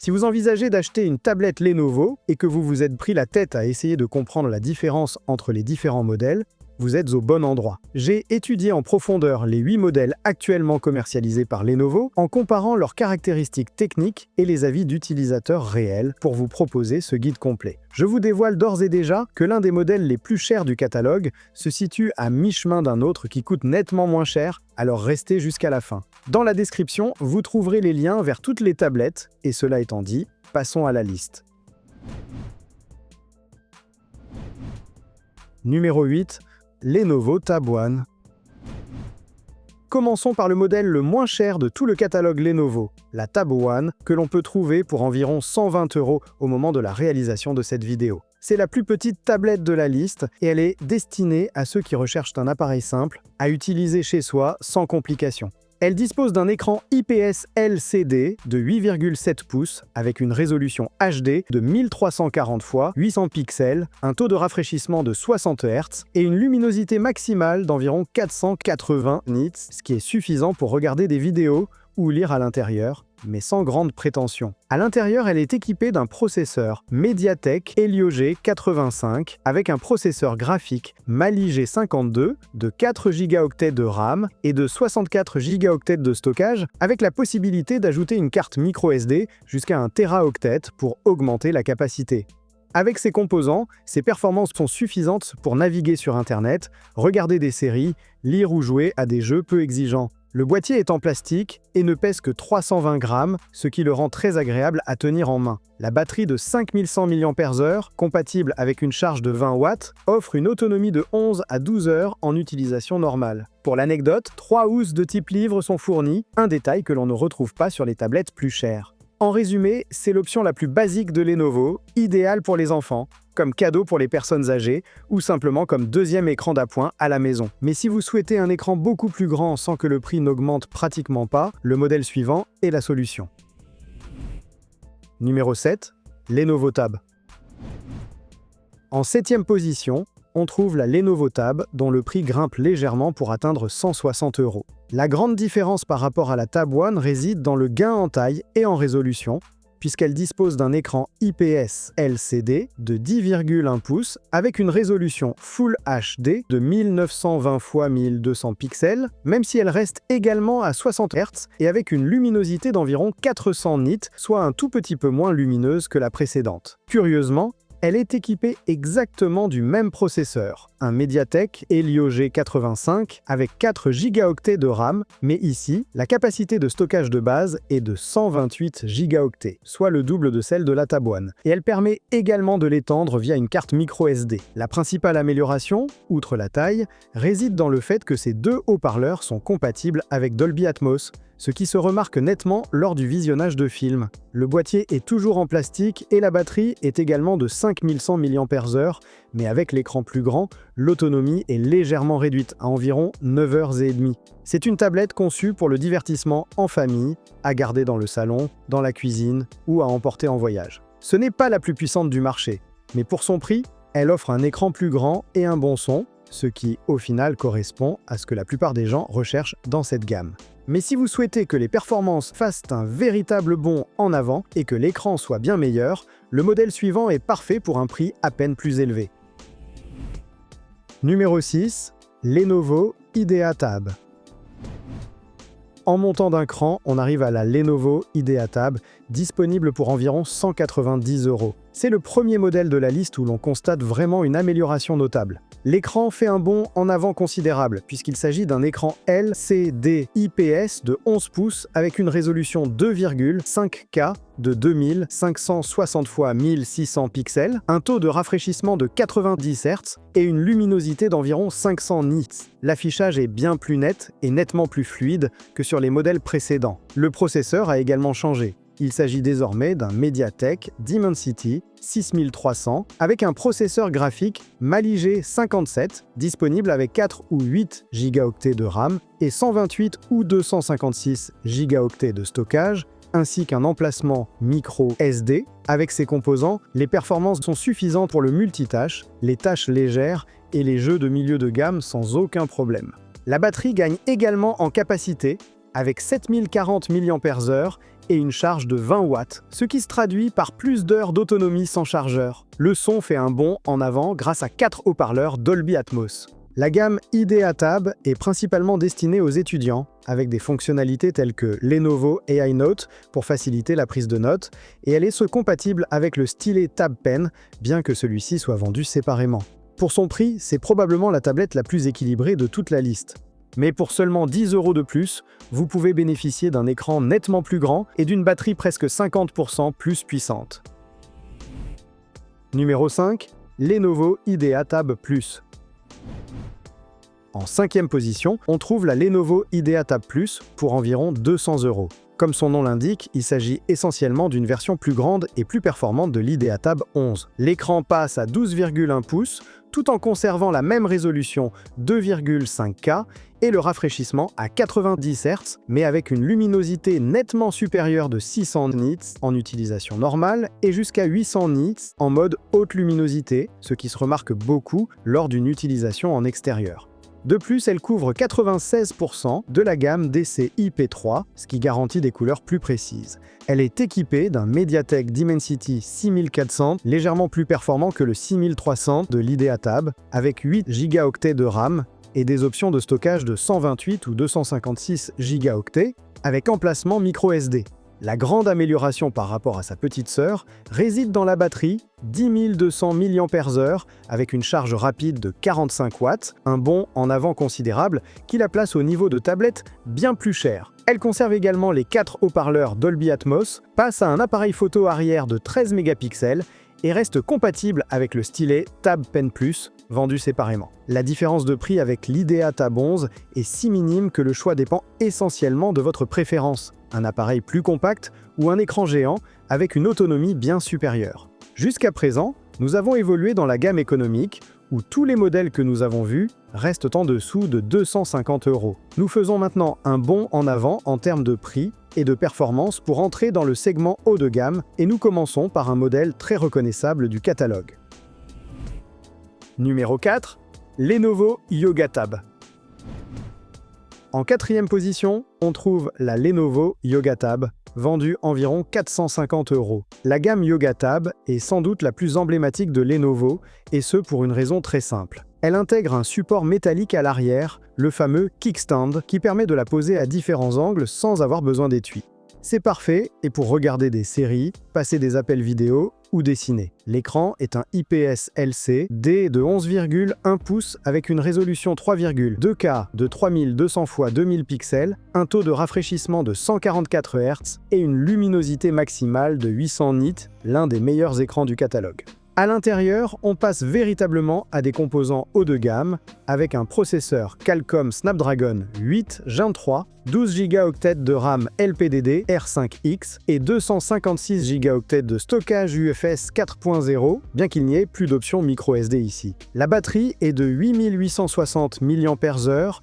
Si vous envisagez d'acheter une tablette Lenovo et que vous vous êtes pris la tête à essayer de comprendre la différence entre les différents modèles, vous êtes au bon endroit. J'ai étudié en profondeur les 8 modèles actuellement commercialisés par Lenovo en comparant leurs caractéristiques techniques et les avis d'utilisateurs réels pour vous proposer ce guide complet. Je vous dévoile d'ores et déjà que l'un des modèles les plus chers du catalogue se situe à mi-chemin d'un autre qui coûte nettement moins cher, alors restez jusqu'à la fin. Dans la description, vous trouverez les liens vers toutes les tablettes, et cela étant dit, passons à la liste. Numéro 8. Lenovo Tab One. Commençons par le modèle le moins cher de tout le catalogue Lenovo, la Tab One, que l'on peut trouver pour environ 120 € au moment de la réalisation de cette vidéo. C'est la plus petite tablette de la liste et elle est destinée à ceux qui recherchent un appareil simple à utiliser chez soi sans complications. Elle dispose d'un écran IPS LCD de 8,7 pouces avec une résolution HD de 1340 x 800 pixels, un taux de rafraîchissement de 60 Hz et une luminosité maximale d'environ 480 nits, ce qui est suffisant pour regarder des vidéos ou lire à l'intérieur, mais sans grande prétention. À l'intérieur, elle est équipée d'un processeur MediaTek Helio G85 avec un processeur graphique Mali G52 de 4 Go de RAM et de 64 Go de stockage avec la possibilité d'ajouter une carte microSD jusqu'à 1 Teraoctet pour augmenter la capacité. Avec ces composants, ses performances sont suffisantes pour naviguer sur Internet, regarder des séries, lire ou jouer à des jeux peu exigeants. Le boîtier est en plastique et ne pèse que 320 grammes, ce qui le rend très agréable à tenir en main. La batterie de 5100 mAh, compatible avec une charge de 20 watts, offre une autonomie de 11 à 12 heures en utilisation normale. Pour l'anecdote, 3 housses de type livre sont fournies, un détail que l'on ne retrouve pas sur les tablettes plus chères. En résumé, c'est l'option la plus basique de Lenovo, idéale pour les enfants, comme cadeau pour les personnes âgées ou simplement comme deuxième écran d'appoint à la maison. Mais si vous souhaitez un écran beaucoup plus grand sans que le prix n'augmente pratiquement pas, le modèle suivant est la solution. Numéro 7. Lenovo Tab. En 7e position, on trouve la Lenovo Tab dont le prix grimpe légèrement pour atteindre 160 €. La grande différence par rapport à la Tab One réside dans le gain en taille et en résolution, puisqu'elle dispose d'un écran IPS LCD de 10,1 pouces avec une résolution Full HD de 1920 x 1200 pixels, même si elle reste également à 60 Hz et avec une luminosité d'environ 400 nits, soit un tout petit peu moins lumineuse que la précédente. Curieusement, elle est équipée exactement du même processeur, un MediaTek Helio G85 avec 4 Go de RAM, mais ici, la capacité de stockage de base est de 128 Go, soit le double de celle de la Tab One. Et elle permet également de l'étendre via une carte microSD. La principale amélioration, outre la taille, réside dans le fait que ces deux haut-parleurs sont compatibles avec Dolby Atmos, ce qui se remarque nettement lors du visionnage de films. Le boîtier est toujours en plastique et la batterie est également de 5100 mAh, mais avec l'écran plus grand, l'autonomie est légèrement réduite à environ 9h30. C'est une tablette conçue pour le divertissement en famille, à garder dans le salon, dans la cuisine ou à emporter en voyage. Ce n'est pas la plus puissante du marché, mais pour son prix, elle offre un écran plus grand et un bon son, ce qui, au final, correspond à ce que la plupart des gens recherchent dans cette gamme. Mais si vous souhaitez que les performances fassent un véritable bond en avant et que l'écran soit bien meilleur, le modèle suivant est parfait pour un prix à peine plus élevé. Numéro 6. Lenovo IDEA Tab. En montant d'un cran, on arrive à la Lenovo IDEA Tab, disponible pour environ 190 €. C'est le premier modèle de la liste où l'on constate vraiment une amélioration notable. L'écran fait un bond en avant considérable, puisqu'il s'agit d'un écran LCD IPS de 11 pouces avec une résolution 2,5K de 2560 x 1600 pixels, un taux de rafraîchissement de 90 Hz et une luminosité d'environ 500 nits. L'affichage est bien plus net et nettement plus fluide que sur les modèles précédents. Le processeur a également changé. Il s'agit désormais d'un MediaTek Dimensity 6300 avec un processeur graphique Mali G57 disponible avec 4 ou 8 Go de RAM et 128 ou 256 Go de stockage, ainsi qu'un emplacement micro SD. Avec ces composants, les performances sont suffisantes pour le multitâche, les tâches légères et les jeux de milieu de gamme sans aucun problème. La batterie gagne également en capacité avec 7040 mAh et une charge de 20 watts, ce qui se traduit par plus d'heures d'autonomie sans chargeur. Le son fait un bond en avant grâce à 4 haut-parleurs Dolby Atmos. La gamme IDEA Tab est principalement destinée aux étudiants, avec des fonctionnalités telles que Lenovo AI Note pour faciliter la prise de notes, et elle est compatible avec le stylet Tab Pen, bien que celui-ci soit vendu séparément. Pour son prix, c'est probablement la tablette la plus équilibrée de toute la liste. Mais pour seulement 10 € de plus, vous pouvez bénéficier d'un écran nettement plus grand et d'une batterie presque 50% plus puissante. Numéro 5, Lenovo IDEA Tab Plus. En 5e position, on trouve la Lenovo IDEA Tab Plus pour environ 200 €. Comme son nom l'indique, il s'agit essentiellement d'une version plus grande et plus performante de l'IDEA Tab 11. L'écran passe à 12,1 pouces tout en conservant la même résolution 2,5K et le rafraîchissement à 90 Hz, mais avec une luminosité nettement supérieure de 600 nits en utilisation normale et jusqu'à 800 nits en mode haute luminosité, ce qui se remarque beaucoup lors d'une utilisation en extérieur. De plus, elle couvre 96% de la gamme DC-IP3, ce qui garantit des couleurs plus précises. Elle est équipée d'un MediaTek Dimensity 6400, légèrement plus performant que le 6300 de l'IDEA Tab, avec 8 Go de RAM et des options de stockage de 128 ou 256 Go, avec emplacement micro-SD. La grande amélioration par rapport à sa petite sœur réside dans la batterie, 10 200 mAh avec une charge rapide de 45 watts, un bond en avant considérable qui la place au niveau de tablettes bien plus chères. Elle conserve également les 4 haut-parleurs Dolby Atmos, passe à un appareil photo arrière de 13 mégapixels et reste compatible avec le stylet Tab Pen Plus, vendu séparément. La différence de prix avec l'IDEA Tab 11 est si minime que le choix dépend essentiellement de votre préférence, un appareil plus compact ou un écran géant avec une autonomie bien supérieure. Jusqu'à présent, nous avons évolué dans la gamme économique, où tous les modèles que nous avons vus restent en dessous de 250 €. Nous faisons maintenant un bond en avant en termes de prix et de performance pour entrer dans le segment haut de gamme, et nous commençons par un modèle très reconnaissable du catalogue. Numéro 4, Lenovo Yoga Tab. En 4e position, on trouve la Lenovo Yoga Tab, vendue environ 450 €. La gamme Yoga Tab est sans doute la plus emblématique de Lenovo, et ce pour une raison très simple. Elle intègre un support métallique à l'arrière, le fameux kickstand, qui permet de la poser à différents angles sans avoir besoin d'étui. C'est parfait et pour regarder des séries, passer des appels vidéo ou dessiner. L'écran est un IPS LCD de 11,1 pouces avec une résolution 3,2K de 3200 x 2000 pixels, un taux de rafraîchissement de 144 Hz et une luminosité maximale de 800 nits, l'un des meilleurs écrans du catalogue. À l'intérieur, on passe véritablement à des composants haut de gamme, avec un processeur Qualcomm Snapdragon 8 Gen 3, 12 Go de RAM LPDD R5X et 256 Go de stockage UFS 4.0, bien qu'il n'y ait plus d'option micro-SD ici. La batterie est de 8860 mAh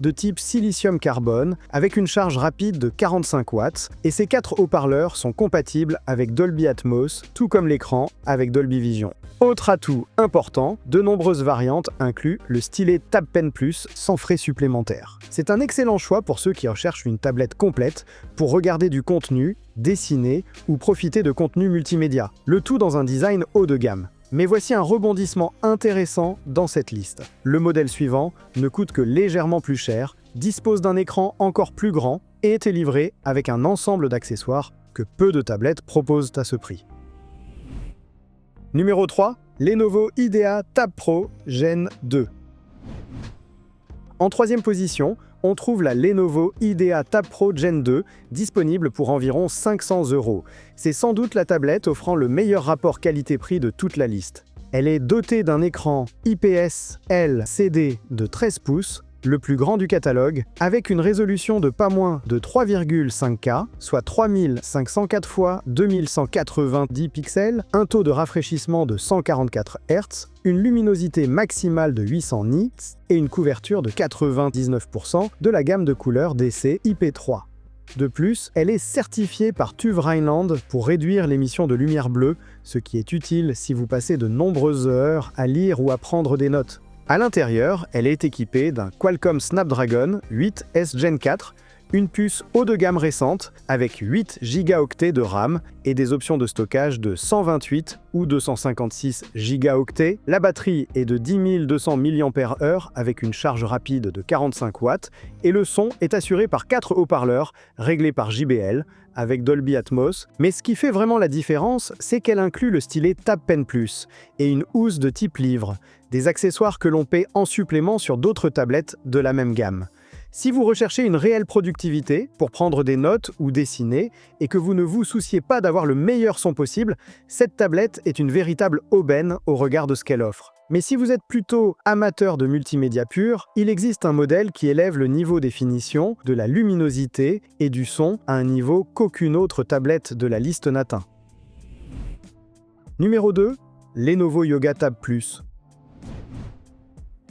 de type silicium carbone, avec une charge rapide de 45 watts, et ces 4 haut-parleurs sont compatibles avec Dolby Atmos, tout comme l'écran avec Dolby Vision. Autre atout important, de nombreuses variantes incluent le stylet Tab Pen Plus sans frais supplémentaires. C'est un excellent choix pour ceux qui recherchent une tablette complète pour regarder du contenu, dessiner ou profiter de contenu multimédia, le tout dans un design haut de gamme. Mais voici un rebondissement intéressant dans cette liste. Le modèle suivant ne coûte que légèrement plus cher, dispose d'un écran encore plus grand et est livré avec un ensemble d'accessoires que peu de tablettes proposent à ce prix. Numéro 3, Lenovo IDEA Tab Pro Gen 2. En 3e position, on trouve la Lenovo IDEA Tab Pro Gen 2, disponible pour environ 500 €. C'est sans doute la tablette offrant le meilleur rapport qualité-prix de toute la liste. Elle est dotée d'un écran IPS LCD de 13 pouces, le plus grand du catalogue, avec une résolution de pas moins de 3,5K, soit 3504 x 2190 pixels, un taux de rafraîchissement de 144 Hz, une luminosité maximale de 800 nits et une couverture de 99% de la gamme de couleurs DC IP3. De plus, elle est certifiée par TÜV Rheinland pour réduire l'émission de lumière bleue, ce qui est utile si vous passez de nombreuses heures à lire ou à prendre des notes. À l'intérieur, elle est équipée d'un Qualcomm Snapdragon 8 S Gen 4, Une puce haut de gamme récente avec 8 gigaoctets de RAM et des options de stockage de 128 ou 256 gigaoctets. La batterie est de 10 200 mAh avec une charge rapide de 45 watts et le son est assuré par 4 haut-parleurs réglés par JBL avec Dolby Atmos. Mais ce qui fait vraiment la différence, c'est qu'elle inclut le stylet Tab Pen Plus et une housse de type livre, des accessoires que l'on paie en supplément sur d'autres tablettes de la même gamme. Si vous recherchez une réelle productivité pour prendre des notes ou dessiner et que vous ne vous souciez pas d'avoir le meilleur son possible, cette tablette est une véritable aubaine au regard de ce qu'elle offre. Mais si vous êtes plutôt amateur de multimédia pur, il existe un modèle qui élève le niveau des finitions, de la luminosité et du son à un niveau qu'aucune autre tablette de la liste n'atteint. Numéro 2, Lenovo Yoga Tab Plus.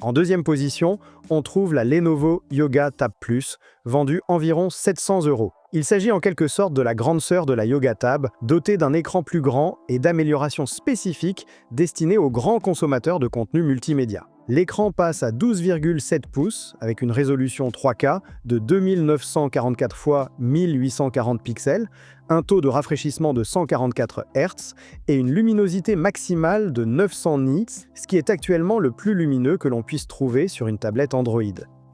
En deuxième position, on trouve la Lenovo Yoga Tab Plus, vendue environ 700 €. Il s'agit en quelque sorte de la grande sœur de la Yoga Tab, dotée d'un écran plus grand et d'améliorations spécifiques destinées aux grands consommateurs de contenu multimédia. L'écran passe à 12,7 pouces avec une résolution 3K de 2944 x 1840 pixels, un taux de rafraîchissement de 144 Hz et une luminosité maximale de 900 nits, ce qui est actuellement le plus lumineux que l'on puisse trouver sur une tablette Android.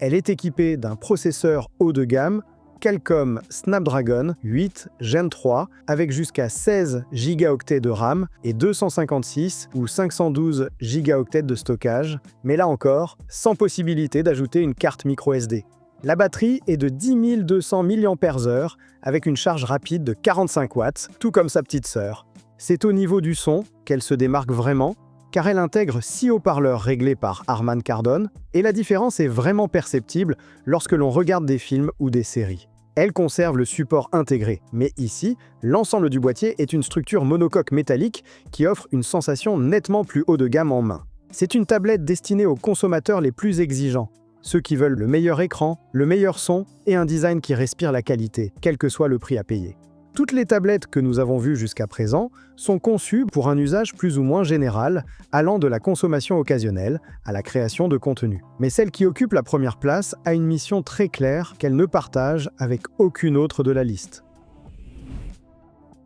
Elle est équipée d'un processeur haut de gamme Qualcomm Snapdragon 8 Gen 3 avec jusqu'à 16 gigaoctets de RAM et 256 ou 512 gigaoctets de stockage, mais là encore, sans possibilité d'ajouter une carte microSD. La batterie est de 10 200 mAh avec une charge rapide de 45 watts, tout comme sa petite sœur. C'est au niveau du son qu'elle se démarque vraiment, car elle intègre 6 haut-parleurs réglés par Harman Kardon, et la différence est vraiment perceptible lorsque l'on regarde des films ou des séries. Elle conserve le support intégré, mais ici, l'ensemble du boîtier est une structure monocoque métallique qui offre une sensation nettement plus haut de gamme en main. C'est une tablette destinée aux consommateurs les plus exigeants, ceux qui veulent le meilleur écran, le meilleur son et un design qui respire la qualité, quel que soit le prix à payer. Toutes les tablettes que nous avons vues jusqu'à présent sont conçues pour un usage plus ou moins général, allant de la consommation occasionnelle à la création de contenu. Mais celle qui occupe la première place a une mission très claire qu'elle ne partage avec aucune autre de la liste.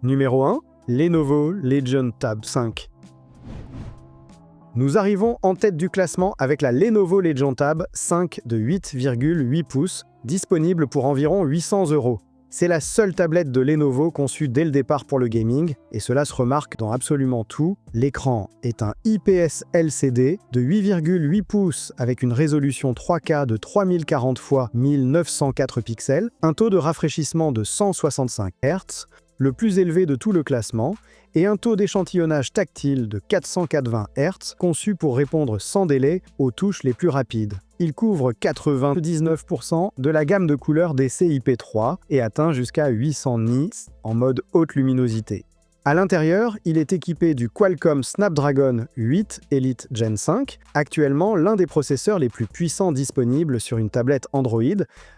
Numéro 1, Lenovo Legion Tab 5. Nous arrivons en tête du classement avec la Lenovo Legion Tab 5 de 8,8 pouces, disponible pour environ 800 €. C'est la seule tablette de Lenovo conçue dès le départ pour le gaming, et cela se remarque dans absolument tout. L'écran est un IPS LCD de 8,8 pouces avec une résolution 3K de 3040 x 1904 pixels, un taux de rafraîchissement de 165 Hz, le plus élevé de tout le classement, et un taux d'échantillonnage tactile de 480 Hz, conçu pour répondre sans délai aux touches les plus rapides. Il couvre 99% de la gamme de couleurs DCI-P3 et atteint jusqu'à 800 nits en mode haute luminosité. À l'intérieur, il est équipé du Qualcomm Snapdragon 8 Elite Gen 5, actuellement l'un des processeurs les plus puissants disponibles sur une tablette Android,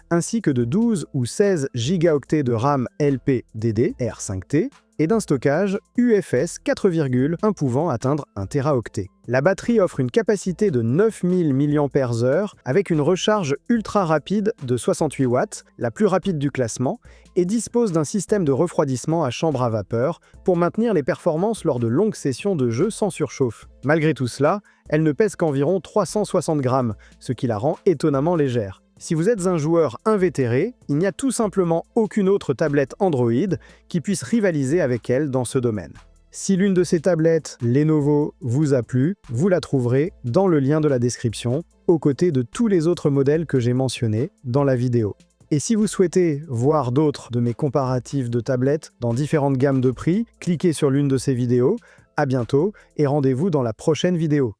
ainsi que de 12 ou 16 gigaoctets de RAM LPDDR R5T et d'un stockage UFS 4,1 pouvant atteindre 1 Teraoctet. La batterie offre une capacité de 9000 mAh avec une recharge ultra rapide de 68 watts, la plus rapide du classement, et dispose d'un système de refroidissement à chambre à vapeur pour maintenir les performances lors de longues sessions de jeu sans surchauffe. Malgré tout cela, elle ne pèse qu'environ 360 grammes, ce qui la rend étonnamment légère. Si vous êtes un joueur invétéré, il n'y a tout simplement aucune autre tablette Android qui puisse rivaliser avec elle dans ce domaine. Si l'une de ces tablettes Lenovo vous a plu, vous la trouverez dans le lien de la description, aux côtés de tous les autres modèles que j'ai mentionnés dans la vidéo. Et si vous souhaitez voir d'autres de mes comparatifs de tablettes dans différentes gammes de prix, cliquez sur l'une de ces vidéos. À bientôt et rendez-vous dans la prochaine vidéo.